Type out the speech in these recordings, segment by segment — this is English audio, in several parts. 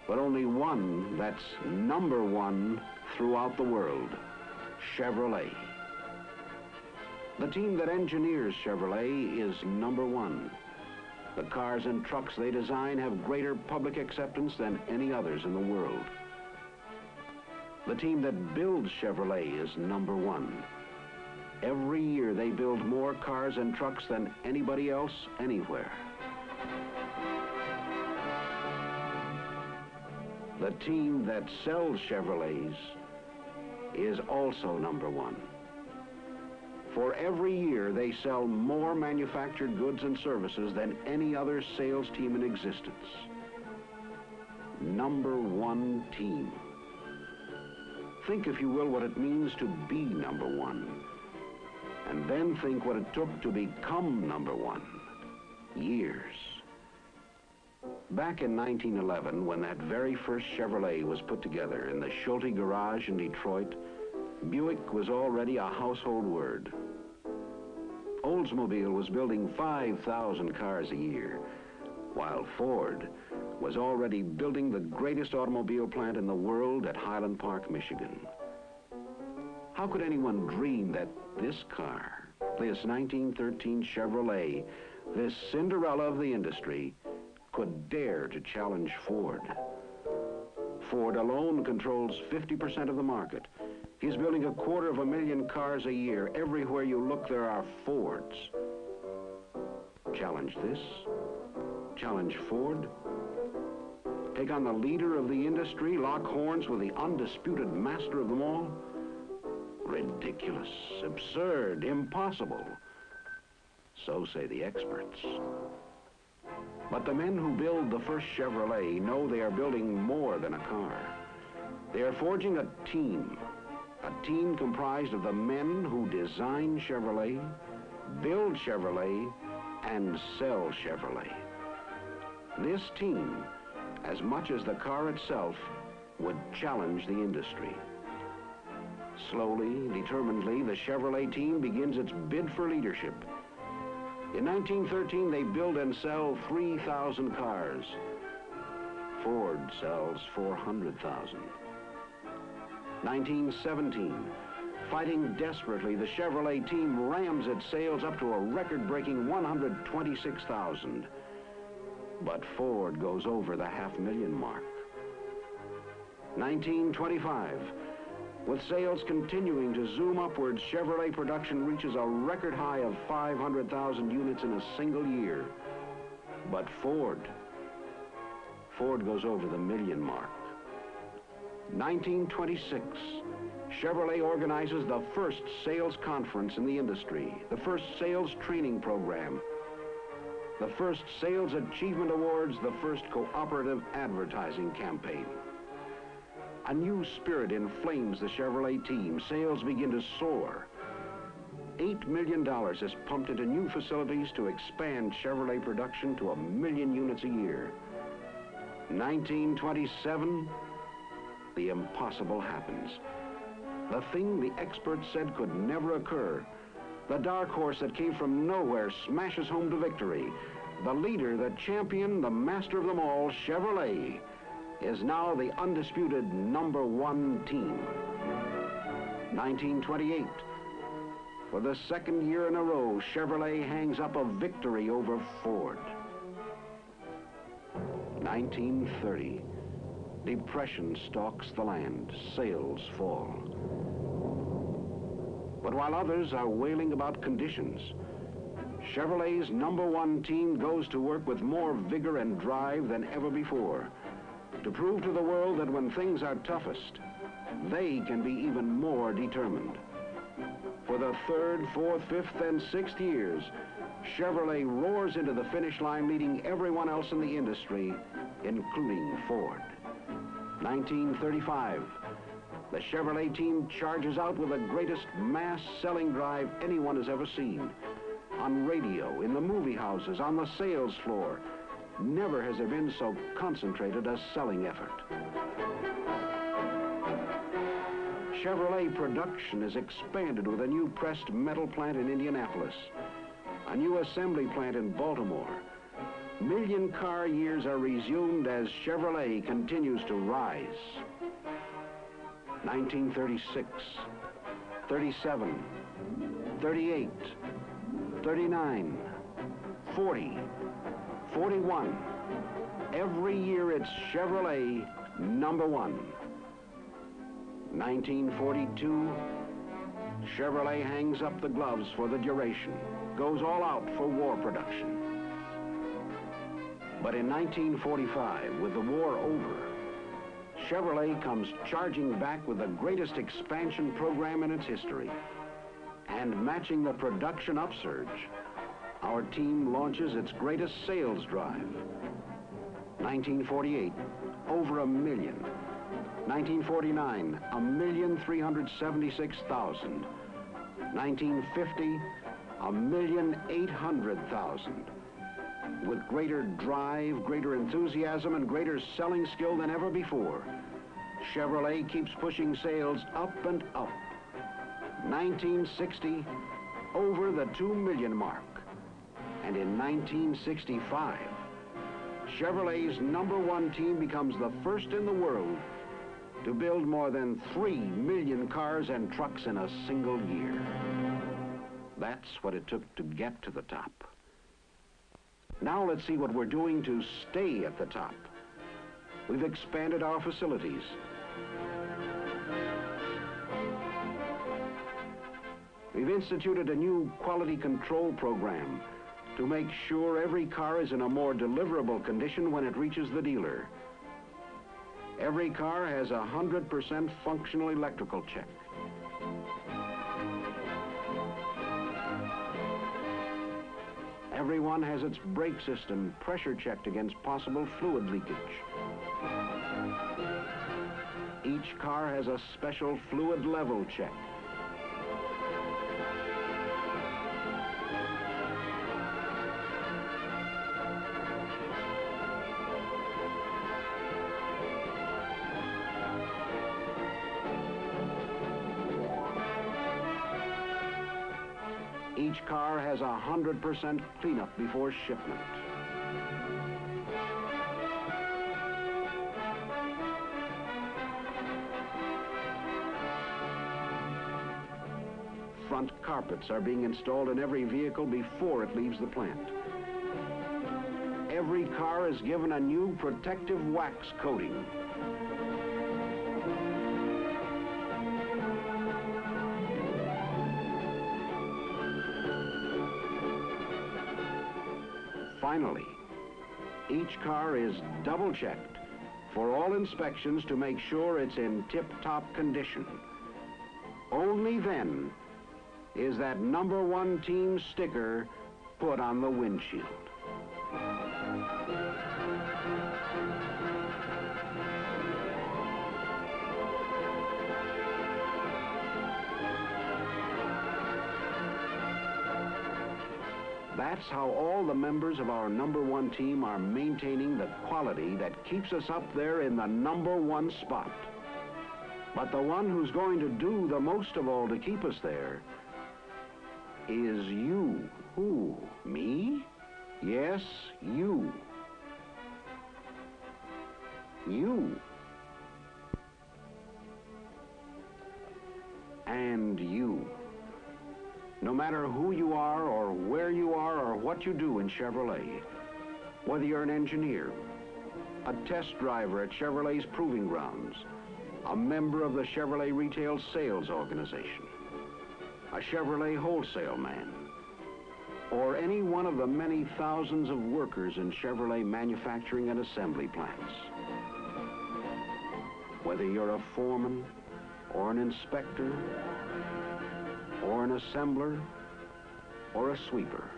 but only one that's number one throughout the world, Chevrolet. The team that engineers Chevrolet is number one. The cars and trucks they design have greater public acceptance than any others in the world. The team that builds Chevrolet is number one. Every year they build more cars and trucks than anybody else anywhere. The team that sells Chevrolets is also number one. For every year they sell more manufactured goods and services than any other sales team in existence. Number one team. Think, if you will, what it means to be number one. And then think what it took to become number one. Years. Back in 1911, when that very first Chevrolet was put together in the Schulte garage in Detroit, Buick was already a household word. Oldsmobile was building 5,000 cars a year, while Ford was already building the greatest automobile plant in the world at Highland Park, Michigan. How could anyone dream that this car, this 1913 Chevrolet, this Cinderella of the industry, could dare to challenge Ford? Ford alone controls 50% of the market. He's building 250,000 cars a year. Everywhere you look, there are Fords. Challenge this? Challenge Ford? Take on the leader of the industry, lock horns with the undisputed master of them all? Ridiculous, absurd, impossible. So say the experts. But the men who build the first Chevrolet know they are building more than a car. They are forging a team comprised of the men who design Chevrolet, build Chevrolet, and sell Chevrolet. This team, as much as the car itself, would challenge the industry. Slowly, determinedly, the Chevrolet team begins its bid for leadership. In 1913, they build and sell 3,000 cars. Ford sells 400,000. 1917, fighting desperately, the Chevrolet team rams its sales up to a record-breaking 126,000. But Ford goes over the 500,000 mark. 1925, with sales continuing to zoom upwards, Chevrolet production reaches a record high of 500,000 units in a single year. But Ford goes over the 1,000,000 mark. 1926, Chevrolet organizes the first sales conference in the industry, the first sales training program, the first Sales Achievement Awards, the first cooperative advertising campaign. A new spirit inflames the Chevrolet team. Sales begin to soar. $8 million is pumped into new facilities to expand Chevrolet production to 1,000,000 units a year. 1927, the impossible happens. The thing the experts said could never occur. The dark horse that came from nowhere smashes home to victory. The leader, the champion, the master of them all, Chevrolet, is now the undisputed number one team. 1928. For the second year in a row, Chevrolet hangs up a victory over Ford. 1930. Depression stalks the land. Sales fall. But while others are wailing about conditions, Chevrolet's number one team goes to work with more vigor and drive than ever before to prove to the world that when things are toughest, they can be even more determined. For the third, fourth, fifth, and sixth years, Chevrolet roars into the finish line, leading everyone else in the industry, including Ford. 1935, the Chevrolet team charges out with the greatest mass-selling drive anyone has ever seen. On radio, in the movie houses, on the sales floor, never has there been so concentrated a selling effort. Chevrolet production is expanded with a new pressed metal plant in Indianapolis, a new assembly plant in Baltimore, Million car years are resumed as Chevrolet continues to rise. 1936, 37, 38, 39, 40, 41. Every year it's Chevrolet number one. 1942, Chevrolet hangs up the gloves for the duration, goes all out for war production. But in 1945, with the war over, Chevrolet comes charging back with the greatest expansion program in its history. And matching the production upsurge, our team launches its greatest sales drive. 1948, over 1 million. 1949, 1,376,000. 1950, 1,800,000. With greater drive, greater enthusiasm, and greater selling skill than ever before, Chevrolet keeps pushing sales up and up. 1960, over the 2 million mark. And in 1965, Chevrolet's number one team becomes the first in the world to build more than 3 million cars and trucks in a single year. That's what it took to get to the top. Now let's see what we're doing to stay at the top. We've expanded our facilities. We've instituted a new quality control program to make sure every car is in a more deliverable condition when it reaches the dealer. Every car has a 100% functional electrical check. Everyone has its brake system pressure checked against possible fluid leakage. Each car has a special fluid level check. Each car has 100% cleanup before shipment. Front carpets are being installed in every vehicle before it leaves the plant. Every car is given a new protective wax coating. Finally, each car is double-checked for all inspections to make sure it's in tip-top condition. Only then is that number one team sticker put on the windshield. That's how all the members of our number one team are maintaining the quality that keeps us up there in the number one spot. But the one who's going to do the most of all to keep us there is you. Who? Me? Yes, you. You. And you. No matter who you are or where you are or what you do in Chevrolet, whether you're an engineer, a test driver at Chevrolet's proving grounds, a member of the Chevrolet Retail Sales Organization, a Chevrolet wholesale man, or any one of the many thousands of workers in Chevrolet manufacturing and assembly plants. Whether you're a foreman or an inspector, or an assembler, or a sweeper,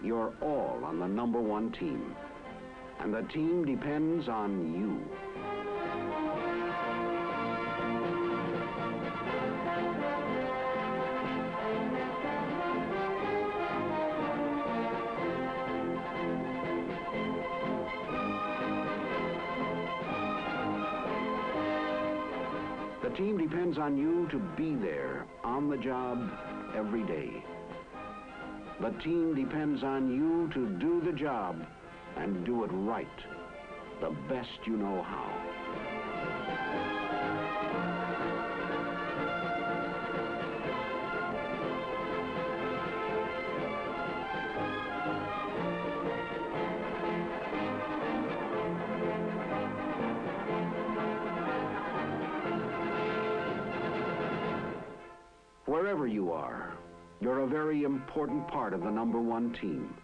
you're all on the number one team. And the team depends on you. The team depends on you to be there on the job every day. The team depends on you to do the job and do it right, the best you know how. Wherever you are, you're a very important part of the #1 team.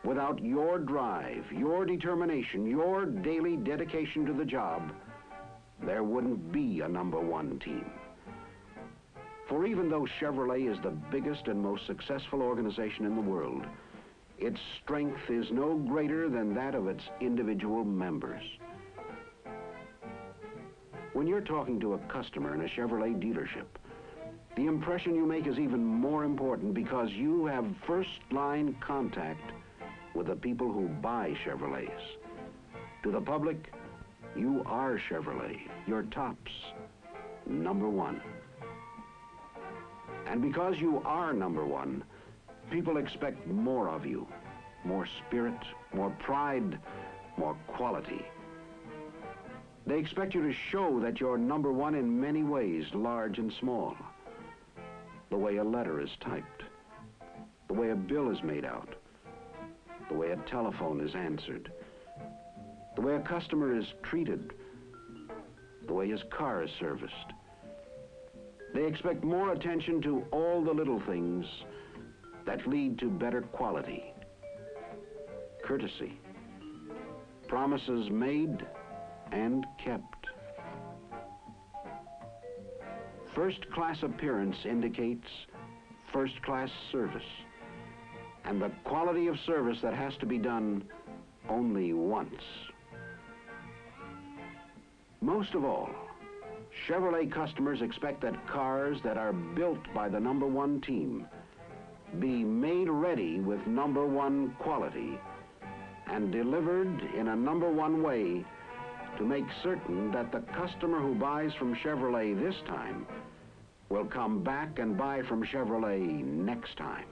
Without your drive, your determination, your daily dedication to the job, there wouldn't be a #1 team. For even though Chevrolet is the biggest and most successful organization in the world, its strength is no greater than that of its individual members. When you're talking to a customer in a Chevrolet dealership, the impression you make is even more important because you have first-line contact with the people who buy Chevrolets. To the public, you are Chevrolet, your tops, #1. And because you are #1, people expect more of you, more spirit, more pride, more quality. They expect you to show that you're #1 in many ways, large and small. The way a letter is typed, the way a bill is made out, the way a telephone is answered, the way a customer is treated, the way his car is serviced. They expect more attention to all the little things that lead to better quality, courtesy, promises made and kept. First-class appearance indicates first-class service, and the quality of service that has to be done only once. Most of all, Chevrolet customers expect that cars that are built by the #1 team be made ready with #1 quality and delivered in a #1 way to make certain that the customer who buys from Chevrolet this time will come back and buy from Chevrolet next time.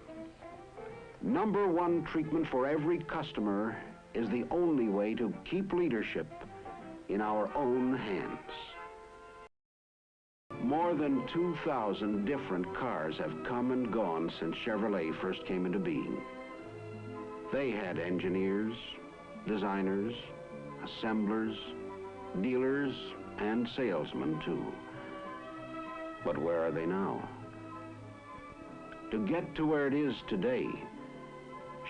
#1 treatment for every customer is the only way to keep leadership in our own hands. More than 2,000 different cars have come and gone since Chevrolet first came into being. They had engineers, designers, assemblers, dealers, and salesmen too. But where are they now? To get to where it is today,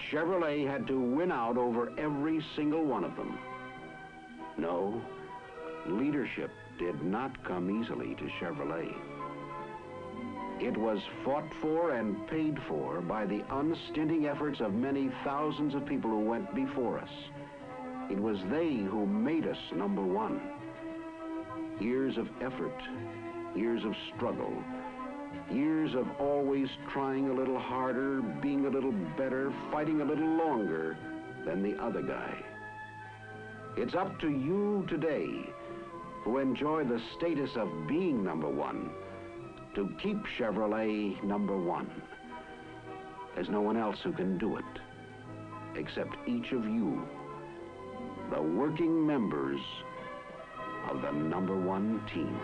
Chevrolet had to win out over every single one of them. No, leadership did not come easily to Chevrolet. It was fought for and paid for by the unstinting efforts of many thousands of people who went before us. It was they who made us #1. Years of effort, years of struggle, years of always trying a little harder, being a little better, fighting a little longer than the other guy. It's up to you today, who enjoy the status of being #1, to keep Chevrolet #1. There's no one else who can do it, except each of you, the working members of the #1 team.